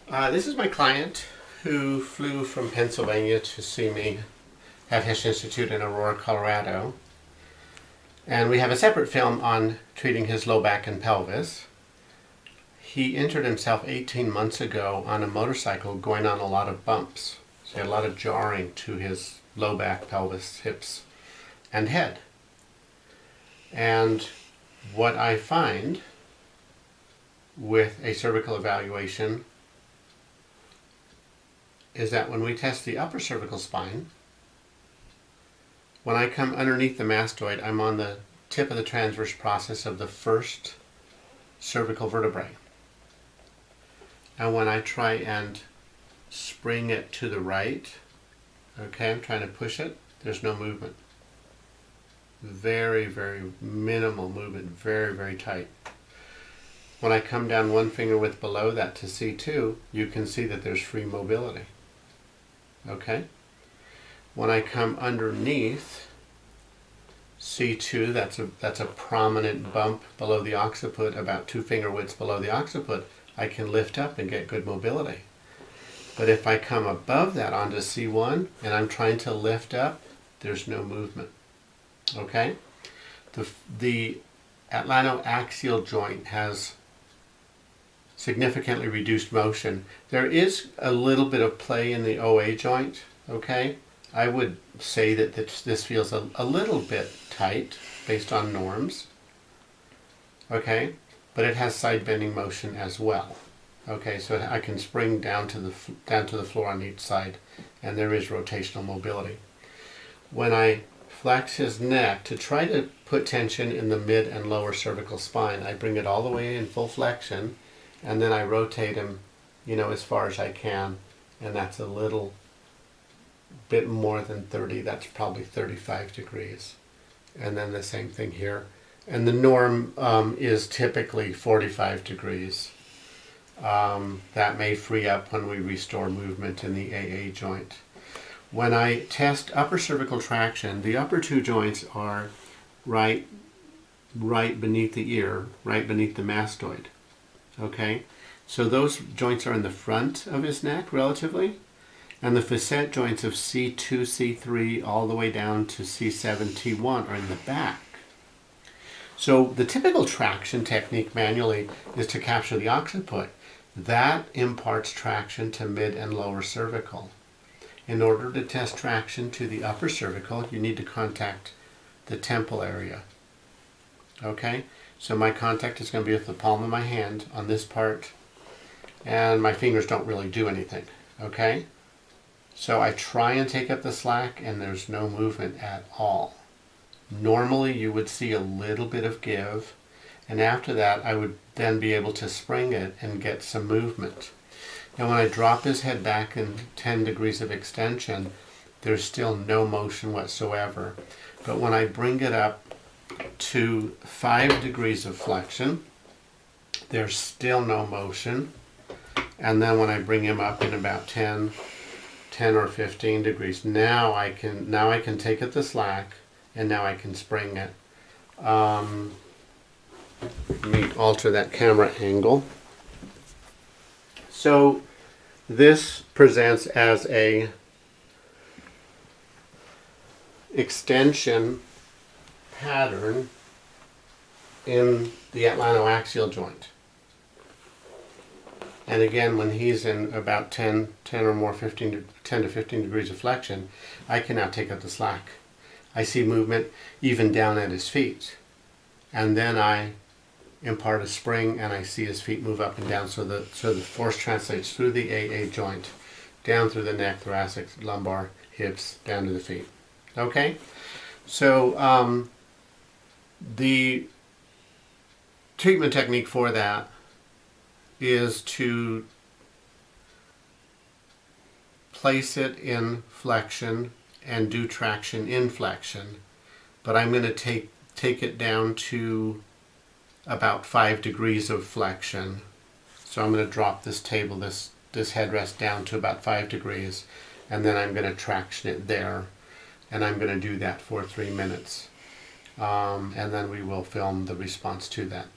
This is my client who flew from Pennsylvania to see me at Hesch Institute in Aurora, Colorado. And we have a separate film on treating his low back and pelvis. He injured himself 18 months ago on a motorcycle going on a lot of bumps. So he had a lot of jarring to his low back, pelvis, hips, and head. And what I find with a cervical evaluation is that when we test the upper cervical spine, when I come underneath the mastoid, I'm on the tip of the transverse process of the first cervical vertebrae. And when I try and spring it to the right, okay, I'm trying to push it, there's no movement. Very, very minimal movement, very, very tight. When I come down one finger width below that to C2, you can see that there's free mobility. Okay? When I come underneath C2, that's a prominent bump below the occiput, about 2 finger widths below the occiput, I can lift up and get good mobility. But if I come above that onto C1 and I'm trying to lift up, there's no movement. Okay? The atlantoaxial joint has significantly reduced motion. There is a little bit of play in the OA joint, okay? I would say that this feels a little bit tight based on norms, okay? But it has side bending motion as well, okay? So I can spring down to the floor on each side, and there is rotational mobility. When I flex his neck to try to put tension in the mid and lower cervical spine, I bring it all the way in full flexion, and then I rotate him, as far as I can, and that's a little bit more than 30, that's probably 35 degrees. And then the same thing here. And the norm is typically 45 degrees. That may free up when we restore movement in the AA joint. When I test upper cervical traction, the upper two joints are right beneath the ear, right beneath the mastoid. Okay, so those joints are in the front of his neck relatively, and the facet joints of C2, C3, all the way down to C7, T1 are in the back. So the typical traction technique manually is to capture the occiput. That imparts traction to mid and lower cervical. In order to test traction to the upper cervical, you need to contact the temple area. Okay? So my contact is going to be with the palm of my hand on this part, and my fingers don't really do anything, okay? So I try and take up the slack, and there's no movement at all. Normally you would see a little bit of give, and after that I would then be able to spring it and get some movement. And when I drop his head back in 10 degrees of extension, there's still no motion whatsoever. But when I bring it up to 5 degrees of flexion, there's still no motion. And then when I bring him up in about 10 or 15 degrees, now I can take it the slack, and now I can spring it. Let me alter that camera angle. So this presents as a extension pattern in the atlantoaxial joint. And again, when he's in about 10 or more, 10 to 15 degrees of flexion, I can now take up the slack. I see movement even down at his feet. And then I impart a spring, and I see his feet move up and down, so the force translates through the AA joint, down through the neck, thoracic, lumbar, hips, down to the feet. Okay? So the treatment technique for that is to place it in flexion and do traction in flexion. But I'm going to take it down to about 5 degrees of flexion. So I'm going to drop this table, this headrest down to about 5 degrees, and then I'm going to traction it there. And I'm going to do that for 3 minutes. And then we will film the response to that.